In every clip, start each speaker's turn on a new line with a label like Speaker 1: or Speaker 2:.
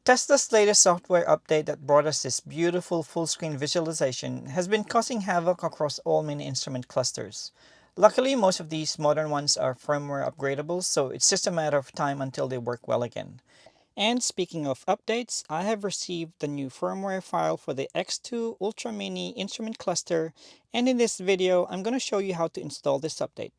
Speaker 1: Tesla's latest software update that brought us this beautiful full-screen visualization has been causing havoc across all mini instrument clusters. Luckily, most of these modern ones are firmware upgradable, so it's just a matter of time until they work well again. And speaking of updates, I have received the new firmware file for the X2 Ultra Mini instrument cluster, and in this video, I'm going to show you how to install this update.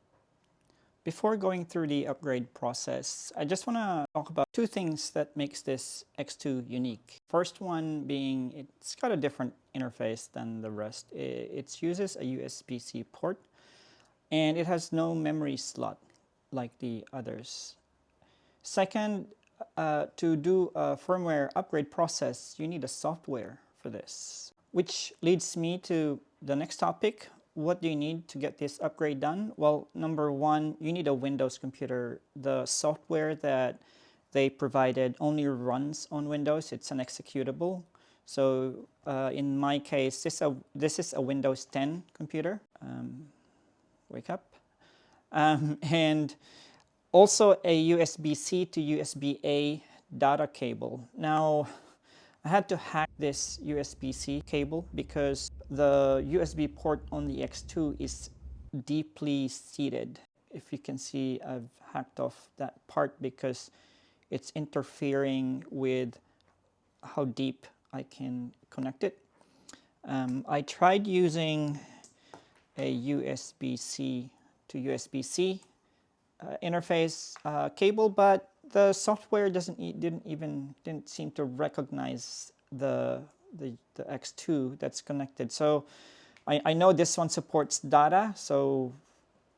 Speaker 1: Before going through the upgrade process, I just want to talk about two things that makes this X2 unique. First one being it's got a different interface than the rest. It uses a USB-C port and it has no memory slot like the others. Second, to do a firmware upgrade process, you need a software for this. Which leads me to the next topic. What do you need to get this upgrade done? Well, number one, you need a Windows computer. The software that they provided only runs on Windows. It's an executable. So in my case, this is a Windows 10 computer. Wake up. And also a USB-C to USB-A data cable. Now, I had to hack this USB-C cable because the USB port on the X2 is deeply seated. If you can see, I've hacked off that part because it's interfering with how deep I can connect it. I tried using a USB-C to USB-C interface cable, but the software didn't seem to recognize the X2 that's connected. So I know this one supports data, so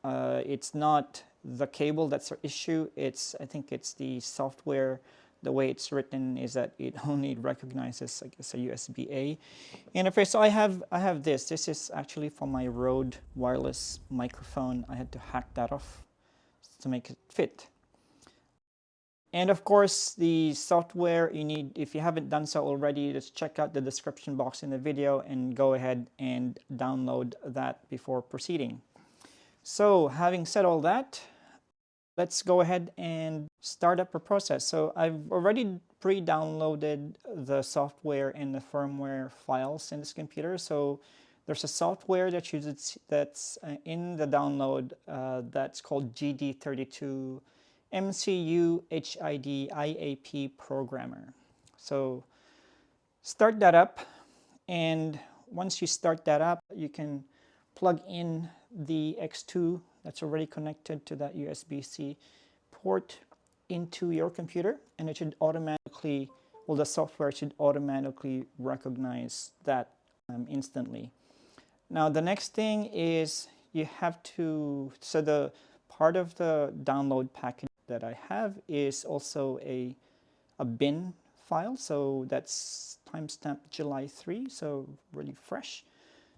Speaker 1: it's not the cable that's the issue. I think it's the software. The way it's written is that it only recognizes, I guess, a USB-A interface. So I have this. This is actually for my Rode wireless microphone. I had to hack that off to make it fit. And of course, the software you need, if you haven't done so already, just check out the description box in the video and go ahead and download that before proceeding. So having said all that, let's go ahead and start up a process. So I've already pre-downloaded the software and the firmware files in this computer. So there's a software that's in the download that's called GD32 MCU HID IAP Programmer. So start that up, and once you start that up, you can plug in the X2 that's already connected to that USB-C port into your computer, and it should automatically, well, the software should automatically recognize that instantly. Now the next thing is you have to, so the part of the download package that I have is also a bin file. So that's timestamp July 3, so really fresh.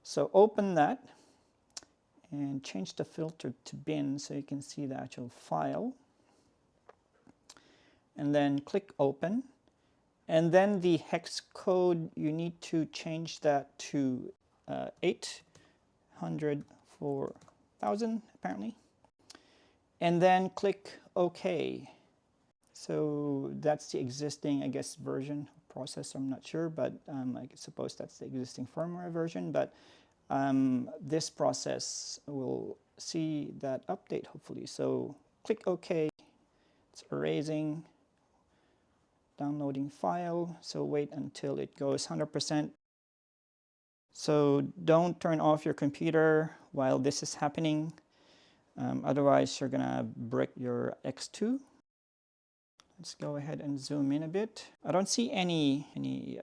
Speaker 1: So open that and change the filter to bin so you can see the actual file. And then click open. And then the hex code, you need to change that to 800,000 apparently. And then click OK. So that's the existing, I guess, version processor. I'm not sure, but I suppose that's the existing firmware version. But this process will see that update hopefully. So click OK. It's erasing, downloading file. So wait until it goes 100%. So don't turn off your computer while this is happening. Otherwise, you're gonna brick your X2. Let's go ahead and zoom in a bit. I don't see any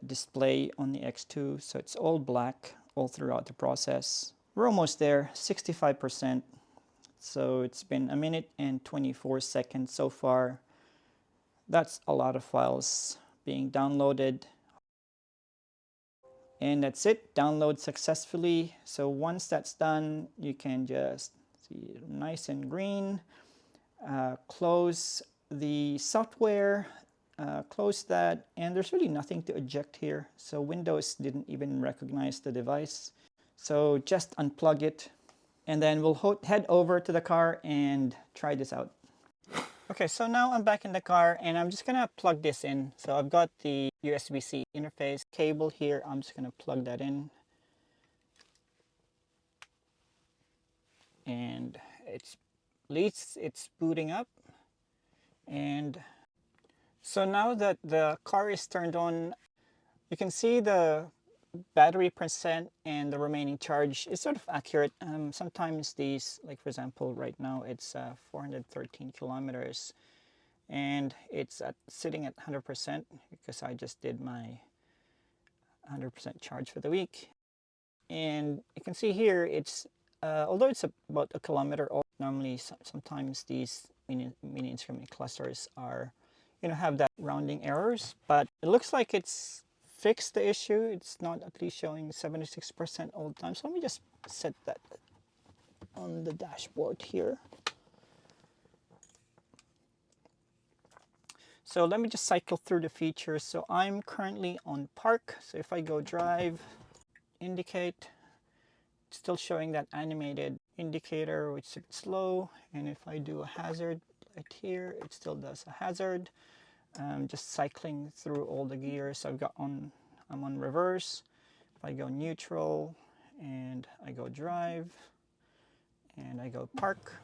Speaker 1: display on the X2, so it's all black all throughout the process. We're almost there, 65%. So it's been 1 minute and 24 seconds so far. That's a lot of files being downloaded. And that's it, download successfully. So once that's done, you can just see nice and green. Close the software, close that, and there's really nothing to eject here. So Windows didn't even recognize the device. So just unplug it, and then we'll head over to the car and try this out. Okay, so now I'm back in the car and I'm just gonna plug this in. So I've got the USB-C interface cable here. I'm just gonna plug that in. And at least it's booting up. And so now that the car is turned on, you can see the battery percent and the remaining charge is sort of accurate. Sometimes these, like for example, right now it's 413 kilometers and it's sitting at 100% because I just did my 100% charge for the week. And you can see here it's although it's about a kilometer off, normally sometimes these mini instrument clusters are have that rounding errors, but it looks like it's fixed the issue. It's not at least showing 76% all the time. So let me just set that on the dashboard here. So let me just cycle through the features. So I'm currently on park. So if I go drive, indicate, it's still showing that animated indicator, which is slow. And if I do a hazard right here, it still does a hazard. Just cycling through all the gears. I'm on reverse. If I go neutral and I go drive and I go park.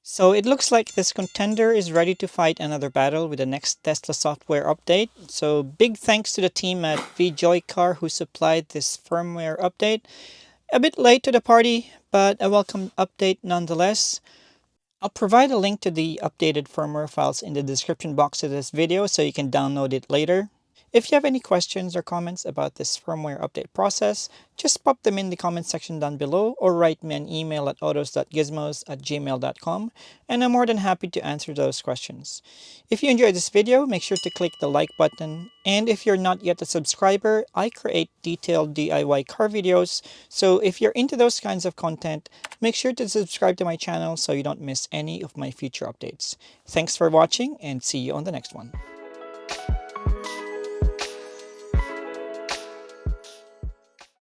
Speaker 1: So it looks like this contender is ready to fight another battle with the next Tesla software update. So big thanks to the team at VJoyCar who supplied this firmware update. A bit late to the party, but a welcome update nonetheless. I'll provide a link to the updated firmware files in the description box of this video so you can download it later. If you have any questions or comments about this firmware update process, just pop them in the comment section down below or write me an email at autos.gizmos@gmail.com and I'm more than happy to answer those questions. If you enjoyed this video, make sure to click the like button, and if you're not yet a subscriber, I create detailed DIY car videos, so if you're into those kinds of content, make sure to subscribe to my channel so you don't miss any of my future updates. Thanks for watching and see you on the next one.